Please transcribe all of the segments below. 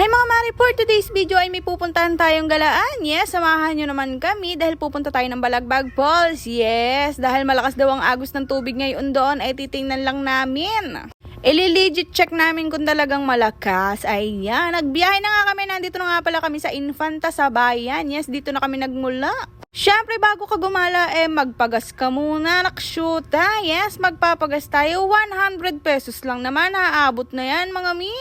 Hi mga mare, for today's video ay may pupuntahan tayong galaan. Yes, samahan nyo naman kami dahil pupunta tayo ng Balagbag Falls. Yes, dahil malakas daw ang agos ng tubig ngayon doon ay titingnan lang namin. Ili-legit check namin kung talagang malakas. Ayan, nagbiyahe na nga kami. Nandito na nga pala kami sa Infanta sa bayan. Yes, dito na kami nagmula. Siyempre, bago ka gumala, magpagas ka muna, nakshuta. Yes, magpapagas tayo. 100 pesos lang naman. Haabot na yan, mga mi.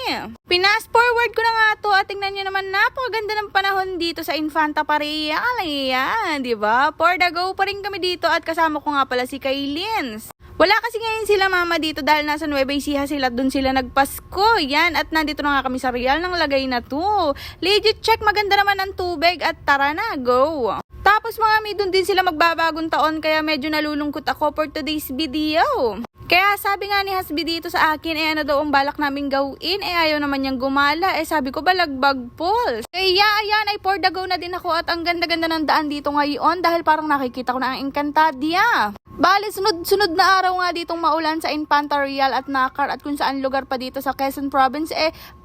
Pinas forward ko na nga to at tingnan nyo naman, napakaganda ng panahon dito sa Infanta Pareal. Ayan, diba? For the go pa rin kami dito at kasama ko nga pala si Kaylins. Wala kasi ngayon sila mama dito dahil nasa Nueva Ecija sila, dun sila nagpasko. Yan, at nandito na nga kami sa Real ng lagay na to. Legit check, maganda naman ang tubig at tara na, go! Tapos mga mi, dun din sila magbabagong taon kaya medyo nalulungkot ako for today's video. Kaya sabi nga ni Hasbi dito sa akin, ano daw ang balak namin gawin, ayaw naman niyang gumala, sabi ko Balagbag Falls. Kaya ayan, ay for the go na din ako at ang ganda-ganda ng daan dito ngayon dahil parang nakikita ko na ang Encantadia. Bali, sunod na araw nga ditong maulan sa Infanta Real at Nakar at kung saan lugar pa dito sa Quezon Province,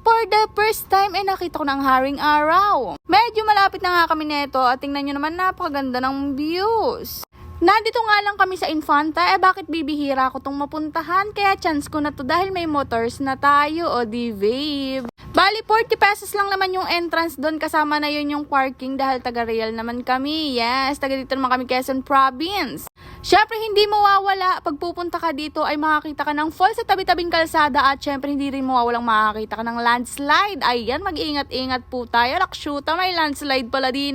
for the first time, nakita ko ng haring araw. Medyo malapit na nga kami neto at tingnan nyo naman, napakaganda ng views. Nandito nga lang kami sa Infanta, bakit bibihira ko tong mapuntahan? Kaya chance ko na to dahil may motors na tayo, o di babe. Bali, 40 pesos lang naman yung entrance doon, kasama na yun yung parking dahil taga-Real naman kami. Yes, taga dito naman kami Quezon Province. Syempre, hindi mawawala, pag pupunta ka dito ay makakita ka ng falls sa tabi-tabing kalsada at syempre hindi rin mawawalang makakita ka ng landslide. Ayan, mag-ingat-ingat po tayo. Lakshuta, may landslide pala din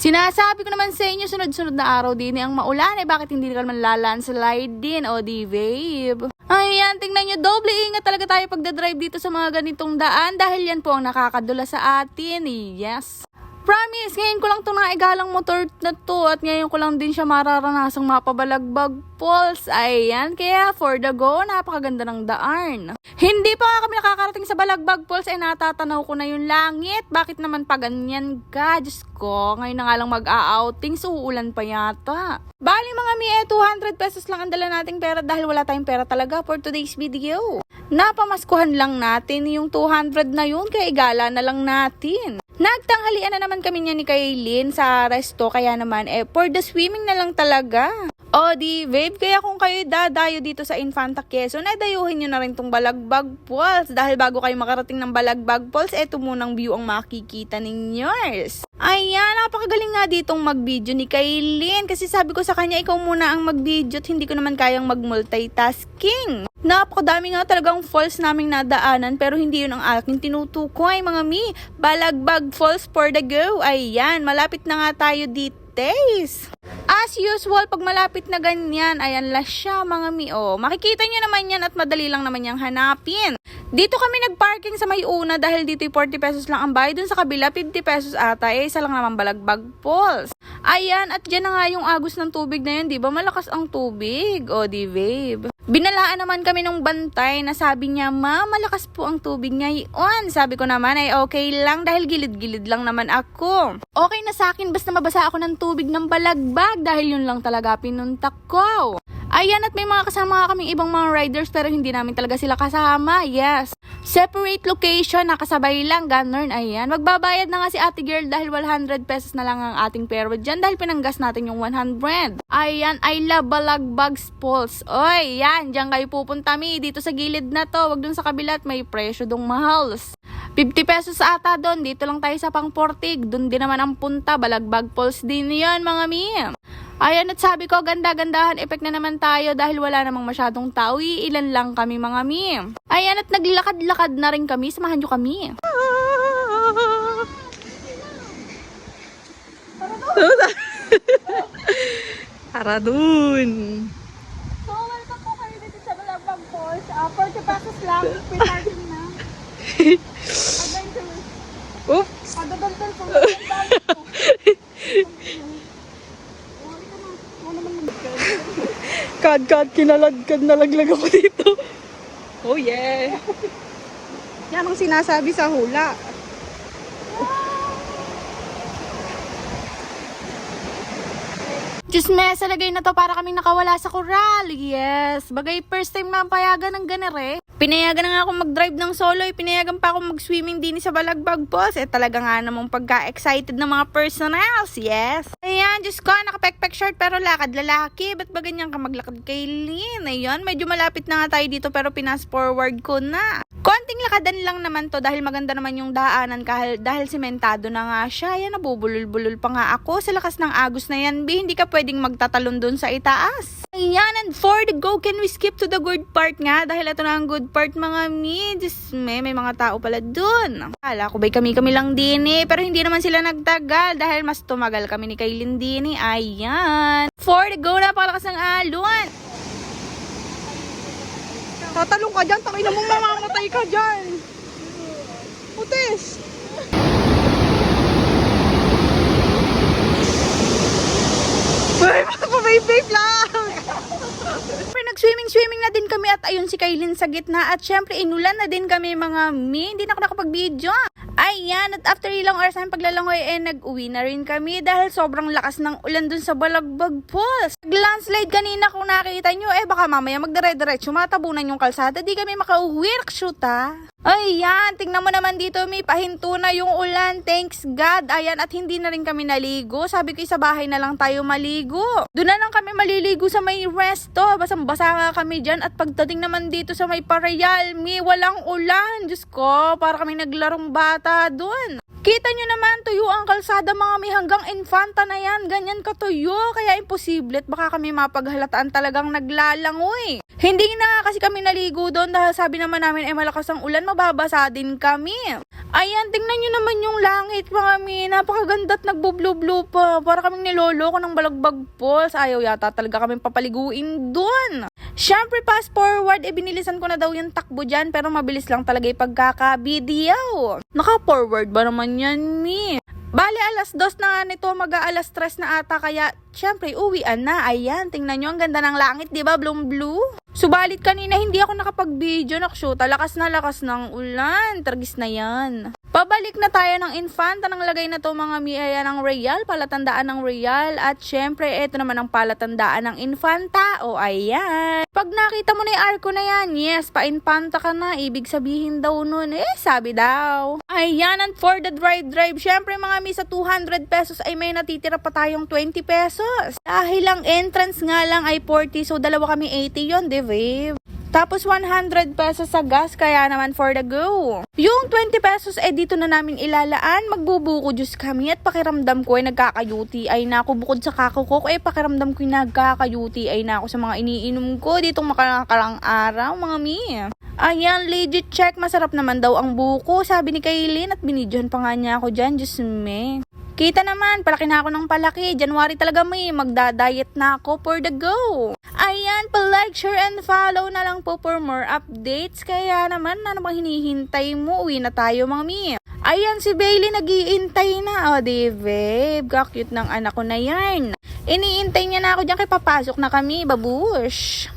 Sinasabi ko naman sa inyo, sunod-sunod na araw din ang maulan, bakit hindi ka naman lalandslide din, o di babe? Ayan, tingnan nyo, doble ingat talaga tayo pagdadrive dito sa mga ganitong daan dahil yan po ang nakakadula sa atin. Yes. Promise, ngayon ko lang itong naigalang motor na to at ngayon ko lang din siya mararanasang mapabalagbag falls. Ayan, kaya for the go, napakaganda ng daan. Hindi pa nga kami nakakarating sa Balagbag Falls, natatanaw ko na yung langit. Bakit naman pa ganyan ka? Diyos ko, ngayon na nga lang mag-a-outing, so uulan pa yata. Bali mga mi, 200 pesos lang ang dala nating pera dahil wala tayong pera talaga for today's video. Napamaskuhan lang natin yung 200 na yun, kaya igala na lang natin. Nagtanghalian na naman kami niya ni Kaylin sa resto, kaya naman for the swimming na lang talaga. O di babe, kaya kung kayo dadayo dito sa Infanta Quezon, dayuhin nyo na rin tong Balagbag Falls. Dahil bago kayo makarating ng Balagbag Falls, eto munang view ang makikita ninyo. Ayan, napakagaling nga ditong mag-video ni Kaylin. Kasi sabi ko sa kanya, ikaw muna ang mag-video at hindi ko naman kayang mag-multitasking. Napakadami nga talagang falls naming nadaanan pero hindi yun ang aking tinutukoy mga mi. Balagbag Falls for the go. Ayan, malapit na nga tayo dito. As usual, pag malapit na ganyan, ayan la siya mga mi. Makikita nyo naman yan at madali lang naman yung hanapin. Dito kami nagparking sa may una dahil dito 40 pesos lang ang bayad. Dun sa kabila, 50 pesos ata. Isa lang naman Balagbag Falls. Ayan, at dyan na nga yung agos ng tubig na yun. Diba malakas ang tubig? O di babe. Binalaan naman kami ng bantay na sabi niya, ma, malakas po ang tubig ngayon. Sabi ko naman ay okay lang dahil gilid-gilid lang naman ako. Okay na sa akin basta mabasa ako ng tubig ng balagbag dahil yun lang talaga pinunta ko. Ayan, at may mga kasama kaming ibang mga riders pero hindi namin talaga sila kasama. Yes. Separate location, nakasabay lang, ganun. Ayan, magbabayad na nga si ate girl dahil 100 pesos na lang ang ating pera dyan dahil pinanggas natin yung 100. Ayan, I love Balagbag Falls. Oy, yan, dyan kayo pupunta mi. Dito sa gilid na to, wag dun sa kabila at may presyo dong mahal. 50 pesos ata doon, dito lang tayo sa Pangportig. Doon din naman ang punta, Balagbag Falls din yan mga mi. Ayan, at sabi ko, ganda-gandahan effect na naman tayo dahil wala namang masyadong tao. Ilan lang kami mga mi. Ayan, at naglakad-lakad na rin kami. Samahan nyo kami. Tara dun. So, welcome po kayo dito sa Balagbag Falls. 40 pesos lang, pinarking na. Adventure. Oops. Pagdadaltal po. Kad, kinaladkad, nalaglag ako dito. Oh yeah. Yan ang sinasabi sa hula. Diyos me, sa lagay na to para kaming nakawala sa koral. Yes. Bagay first time na payagan ng ganere. Pinayagan na nga ako mag-drive ng solo, pinayagan pa ako mag-swimming din sa Balagbag Falls. Talaga nga namang pagka-excited ng mga personals, yes. Ayan, Diyos ko, nakapekpek short pero lakad lalaki. Ba't ba ganyan ka maglakad kay Lynn? Ayan, medyo malapit na nga tayo dito pero pinas forward ko na. Konting lakadan lang naman to dahil maganda naman yung daanan dahil sementado na nga siya. Ayan, nabubulol-bulol pa nga ako sa lakas ng agos na yan. Hindi ka pwedeng magtatalon dun sa itaas. Ayan, and for the go, can we skip to the good part nga? Dahil ito na ang good part mga mi. Diyos me, may mga tao pala dun. Akala ko ba'y kami lang din pero hindi naman sila nagtagal dahil mas tumagal kami ni Kaylin din Ayan. For the go, napakalakas ng alon. Tatalong ka dyan, tangina mong mamamatay ka dyan. Utes. Uy, vape lang. Siyempre, nag-swimming na din kami at ayun si Kaylin sa gitna at syempre inulan na din kami mga mi. Hindi na ako nakapag-video. Ayan, at after ilang oras ng paglalangoy nag-uwi na rin kami dahil sobrang lakas ng ulan dun sa Balagbag Falls. Landslide kanina kung nakita nyo, baka mamaya magdire-diretso matabunan yung kalsada, di kami makauwi, shoot Ayan, tingnan mo naman dito, may pahinto na yung ulan, thanks God. Ayan, at hindi na rin kami naligo. Sabi ko sa bahay na lang tayo maligo. Doon na lang kami maliligo sa may resto. Basang-basa nga kami dyan. At pagdating naman dito sa may Parayal, walang ulan. Diyos ko, para kami naglarong bata doon. Kita nyo naman, tuyo ang kalsada mga mi hanggang Infanta na yan. Ganyan katuyo, kaya imposible at baka kami mapaghalataan talagang naglalangoy. Hindi na nga kasi kami naligo doon dahil sabi naman namin malakas ang ulan, mababasa din kami. Ayan, tingnan nyo naman yung langit mga mi. Napakaganda at nagbo-blue-blue pa. Para kaming niloloko ng Balagbag Falls. Ayaw yata talaga kami papaliguin doon. Siyempre, fast forward, binilisan ko na daw yung takbo dyan pero mabilis lang talaga yung pagkaka-video. Naka-forward ba naman yan, mi? Bale, alas 2 na nga nito, mag-aalas 3 na ata, kaya syempre, uwian na. Ayan, tingnan nyo, ang ganda ng langit, di ba? Blue. Subalit kanina, hindi ako nakapag-video, nakshoot. Lakas na lakas ng ulan. Targis na yan. Pabalik na tayo ng Infanta, nang lagay na to mga miaya ng Real, palatandaan ng Real. At syempre, eto naman ang palatandaan ng Infanta. O, ayan. Pag nakita mo na yung arko na yan, yes, pa-Infanta ka na. Ibig sabihin daw nun, sabi daw. Ayan, and for the drive, syempre mga mi, sa 200 pesos ay may natitira pa tayong 20 pesos. Dahil ang entrance nga lang ay 40, so dalawa kami 80 yon, di babe? Tapos 100 pesos sa gas, kaya naman for the go. Yung 20 pesos dito na namin ilalaan, magbubuko juice kami at pakiramdam ko ay nagkaka-UTI na ako. Bukod sa kakukok pakiramdam ko ay nagkaka-UTI na ako sa mga iniinom ko ditong makakarang araw mga mi. Ayan, legit check, masarap naman daw ang buko, sabi ni Kaylin at binidyohan pa nga niya ako dyan, Diyos me. Kita naman, palaki na ako ng palaki. January talaga may magda-diet na ako for the go. Ayan, pa-like, share, and follow na lang po for more updates. Kaya naman, ano bang hinihintay mo? Uwi na tayo mga mi. Ayan, si Bailey nag-iintay na. O, di babe, kakute ng anak ko na yan. Iniintay niya na ako dyan kay papasok na kami, babush.